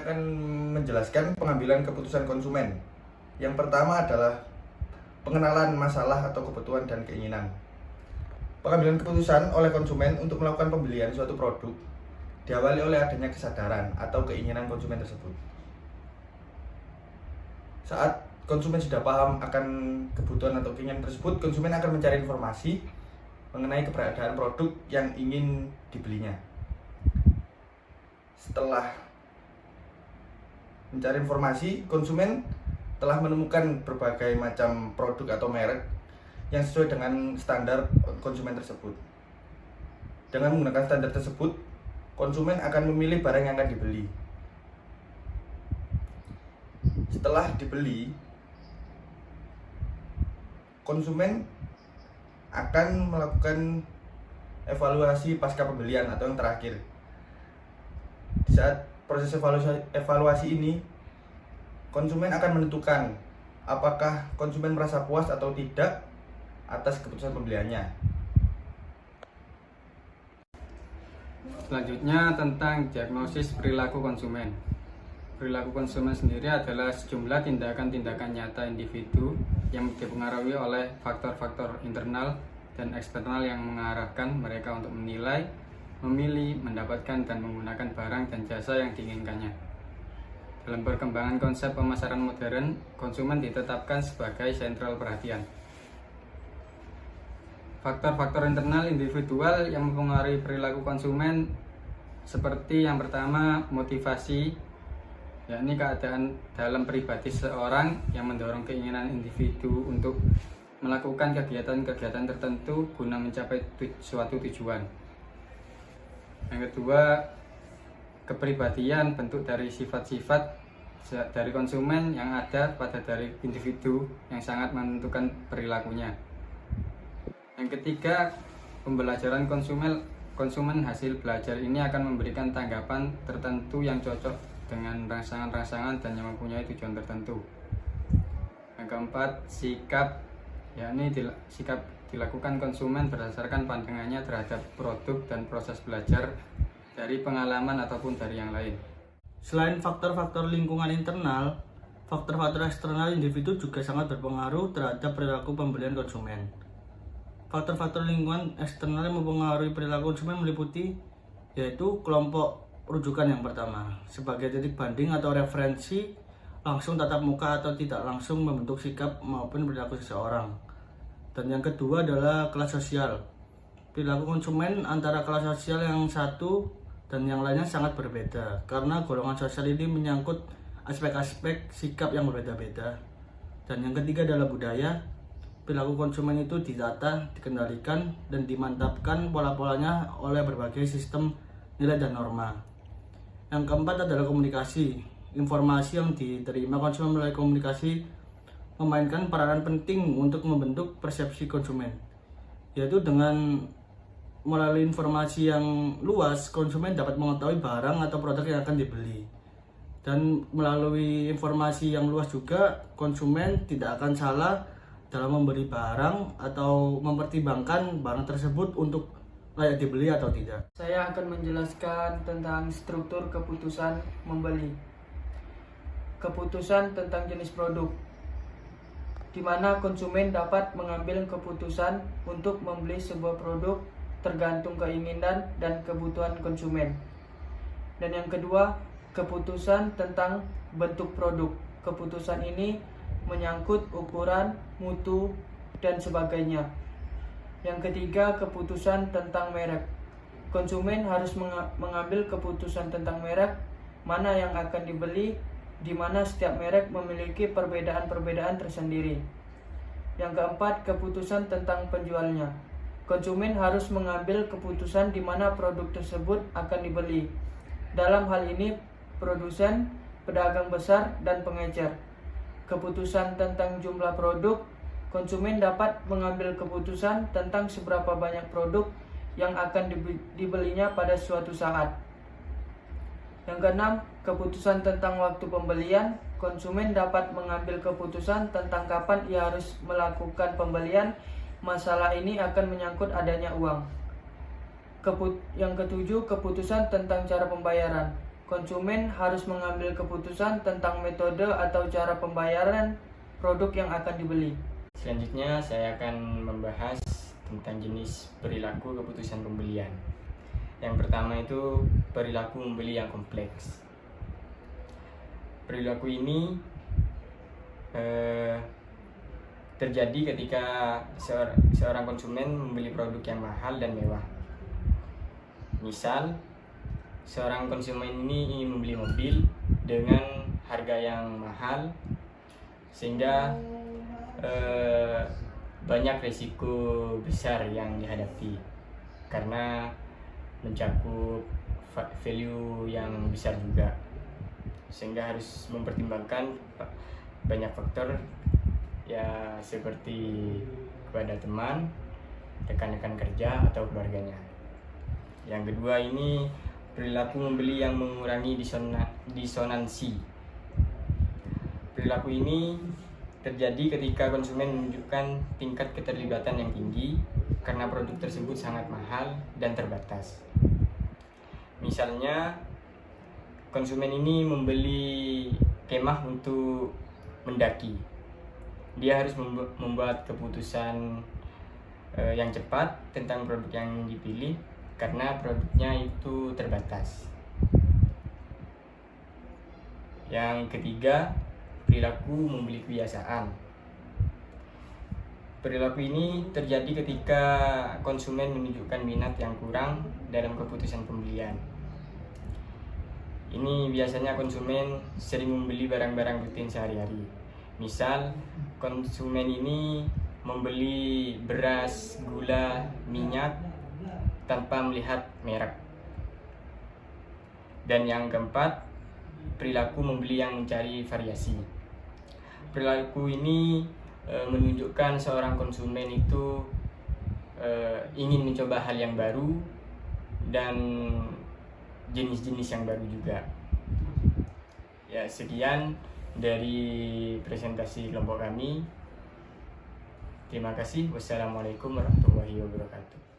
akan menjelaskan pengambilan keputusan konsumen. Yang pertama adalah pengenalan masalah atau kebutuhan dan keinginan. Pengambilan keputusan oleh konsumen untuk melakukan pembelian suatu produk diawali oleh adanya kesadaran atau keinginan konsumen tersebut. Saat konsumen sudah paham akan kebutuhan atau keinginan tersebut, konsumen akan mencari informasi mengenai keberadaan produk yang ingin dibelinya. Setelah mencari informasi, konsumen telah menemukan berbagai macam produk atau merek yang sesuai dengan standar konsumen tersebut. Dengan menggunakan standar tersebut, konsumen akan memilih barang yang akan dibeli. Setelah dibeli, konsumen akan melakukan evaluasi pasca pembelian atau yang terakhir. Di saat proses evaluasi ini, konsumen akan menentukan apakah konsumen merasa puas atau tidak atas keputusan pembeliannya. Selanjutnya tentang diagnosis perilaku konsumen. Perilaku konsumen sendiri adalah sejumlah tindakan-tindakan nyata individu yang dipengaruhi oleh faktor-faktor internal dan eksternal yang mengarahkan mereka untuk menilai, memilih, mendapatkan, dan menggunakan barang dan jasa yang diinginkannya. Dalam perkembangan konsep pemasaran modern, konsumen ditetapkan sebagai sentral perhatian. Faktor-faktor internal individual yang mempengaruhi perilaku konsumen seperti yang pertama, motivasi, yakni keadaan dalam pribadi seseorang yang mendorong keinginan individu untuk melakukan kegiatan-kegiatan tertentu guna mencapai suatu tujuan. Yang kedua, kepribadian, bentuk dari sifat-sifat dari konsumen yang ada pada dari individu yang sangat menentukan perilakunya. Yang ketiga, pembelajaran konsumen hasil belajar ini akan memberikan tanggapan tertentu yang cocok dengan rangsangan-rangsangan dan yang mempunyai tujuan tertentu. Yang keempat, sikap, yakni sikap dilakukan konsumen berdasarkan pandangannya terhadap produk dan proses belajar dari pengalaman ataupun dari yang lain. Selain faktor-faktor lingkungan internal, faktor-faktor eksternal individu juga sangat berpengaruh terhadap perilaku pembelian konsumen. Faktor-faktor lingkungan eksternal yang mempengaruhi perilaku konsumen meliputi yaitu kelompok rujukan yang pertama, sebagai titik banding atau referensi langsung tatap muka atau tidak langsung membentuk sikap maupun perilaku seseorang. Dan yang kedua adalah kelas sosial. Perilaku konsumen antara kelas sosial yang satu dan yang lainnya sangat berbeda karena golongan sosial ini menyangkut aspek-aspek sikap yang berbeda-beda. Dan yang ketiga adalah budaya. Perilaku konsumen itu ditata, dikendalikan, dan dimantapkan pola-polanya oleh berbagai sistem nilai dan norma. Yang keempat adalah komunikasi. Informasi yang diterima konsumen melalui komunikasi memainkan peranan penting untuk membentuk persepsi konsumen, yaitu dengan melalui informasi yang luas, konsumen dapat mengetahui barang atau produk yang akan dibeli. Dan melalui informasi yang luas juga, konsumen tidak akan salah dalam membeli barang atau mempertimbangkan barang tersebut untuk layak dibeli atau tidak. Saya akan menjelaskan tentang struktur keputusan membeli. Keputusan tentang jenis produk, di mana konsumen dapat mengambil keputusan untuk membeli sebuah produk tergantung keinginan dan kebutuhan konsumen. Dan yang kedua, keputusan tentang bentuk produk. Keputusan ini menyangkut ukuran, mutu, dan sebagainya. Yang ketiga, keputusan tentang merek. Konsumen harus mengambil keputusan tentang merek, mana yang akan dibeli, di mana setiap merek memiliki perbedaan-perbedaan tersendiri. Yang keempat, keputusan tentang penjualnya. Konsumen harus mengambil keputusan di mana produk tersebut akan dibeli. Dalam hal ini, produsen, pedagang besar, dan pengecer. Keputusan tentang jumlah produk, konsumen dapat mengambil keputusan tentang seberapa banyak produk yang akan dibelinya pada suatu saat. Yang keenam, keputusan tentang waktu pembelian. Konsumen dapat mengambil keputusan tentang kapan ia harus melakukan pembelian. Masalah ini akan menyangkut adanya uang. Yang ketujuh, keputusan tentang cara pembayaran. konsumen harus mengambil keputusan tentang metode atau cara pembayaran produk yang akan dibeli. Selanjutnya saya akan membahas tentang jenis perilaku keputusan pembelian. Yang pertama itu perilaku membeli yang kompleks. Perilaku ini terjadi ketika seorang konsumen membeli produk yang mahal dan mewah. Misal, seorang konsumen ini ingin membeli mobil dengan harga yang mahal sehingga banyak risiko besar yang dihadapi karena mencakup value yang besar juga, sehingga harus mempertimbangkan banyak faktor ya, seperti kepada teman, rekan-rekan kerja atau keluarganya. Yang kedua ini perilaku membeli yang mengurangi disonansi. Perilaku ini terjadi ketika konsumen menunjukkan tingkat keterlibatan yang tinggi karena produk tersebut sangat mahal dan terbatas. Misalnya, konsumen ini membeli kemah untuk mendaki. Dia harus membuat keputusan yang cepat tentang produk yang dipilih karena produknya itu terbatas. Yang ketiga, perilaku membeli kebiasaan. Perilaku ini terjadi ketika konsumen menunjukkan minat yang kurang dalam keputusan pembelian. Ini biasanya konsumen sering membeli barang-barang rutin sehari-hari. Misal, konsumen ini membeli beras, gula, minyak tanpa melihat merek. Dan yang keempat, perilaku membeli yang mencari variasi. Perilaku ini menunjukkan seorang konsumen itu ingin mencoba hal yang baru dan jenis-jenis yang baru juga. Ya, sekian dari presentasi kelompok kami. Terima kasih. Wassalamualaikum warahmatullahi wabarakatuh.